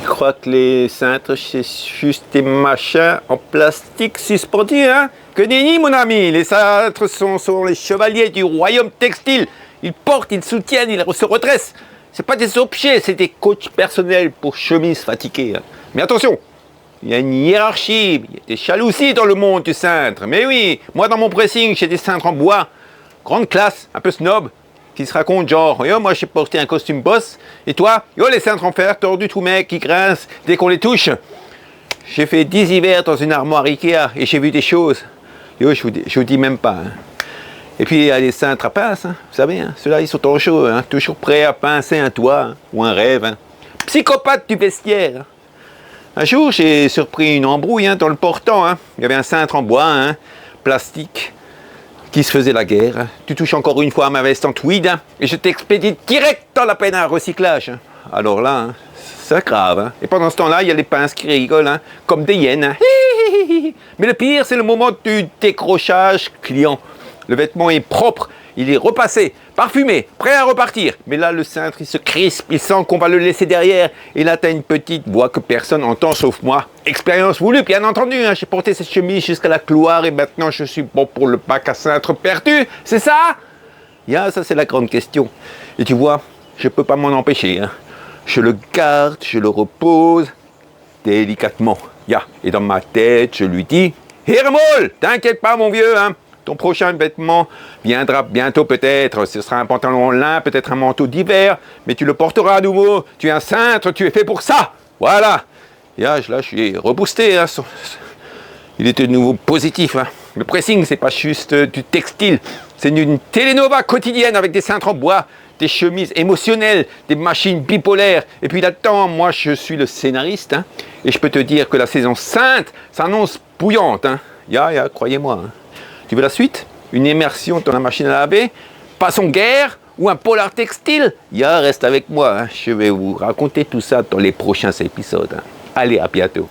crois que les cintres, c'est juste des machins en plastique suspendus, hein? Que nenni, mon ami! Les cintres sont les chevaliers du royaume textile. Ils portent, ils soutiennent, ils se redressent. C'est pas des objets, c'est des coachs personnels pour chemises fatiguées. Hein. Mais attention, il y a une hiérarchie, il y a des jalousies dans le monde du cintre. Mais oui, moi dans mon pressing, j'ai des cintres en bois, grande classe, un peu snob, qui se racontent genre, yo, moi j'ai porté un costume boss, et toi, yo, les cintres en fer tordus tout mec qui grincent dès qu'on les touche. J'ai fait 10 hivers dans une armoire Ikea et j'ai vu des choses. Yo, je vous dis même pas. Hein. Et puis il y a les cintres à pince, hein, vous savez, hein, ceux-là ils sont au chaud, hein, toujours prêts à pincer un toit hein, ou un rêve. Hein. Psychopathe du vestiaire. Hein. Un jour j'ai surpris une embrouille hein, dans le portant. Hein. Il y avait un cintre en bois, hein, plastique, qui se faisait la guerre. Hein. Tu touches encore une fois à ma veste en tweed hein, et je t'expédie direct dans la peine à recyclage. Hein. Alors là, hein, c'est grave. Hein. Et pendant ce temps-là, il y a les pinces qui rigolent, hein, comme des hyènes. Hein. Mais le pire, c'est le moment du décrochage client. Le vêtement est propre, il est repassé, parfumé, prêt à repartir. Mais là, le cintre, il se crispe, il sent qu'on va le laisser derrière. Et là, t'as une petite voix que personne n'entend sauf moi. Expérience voulue, bien entendu. Hein. J'ai porté cette chemise jusqu'à la gloire et maintenant je suis bon pour le bac à cintre perdu. C'est ça? Yeah, ça, c'est la grande question. Et tu vois, je peux pas m'en empêcher. Hein. Je le garde, je le repose délicatement. Yeah. Et dans ma tête, je lui dis, Hirmol, t'inquiète pas, mon vieux, hein. Ton prochain vêtement viendra bientôt peut-être. Ce sera un pantalon en lin, peut-être un manteau d'hiver, mais tu le porteras à nouveau. Tu es un cintre, tu es fait pour ça. Voilà. Et là, je suis reboosté. Hein. Il était de nouveau positif. Hein. Le pressing, c'est pas juste du textile. C'est une télénova quotidienne avec des cintres en bois, des chemises émotionnelles, des machines bipolaires. Et puis là-dedans, moi, je suis le scénariste. Hein. Et je peux te dire que la saison sainte s'annonce bouillante. Hein. Croyez-moi. Hein. Tu veux la suite? Une immersion dans la machine à laver? Passon guerre? Ou un polar textile? Reste avec moi, hein. Je vais vous raconter tout ça dans les prochains épisodes. Hein. Allez, à bientôt.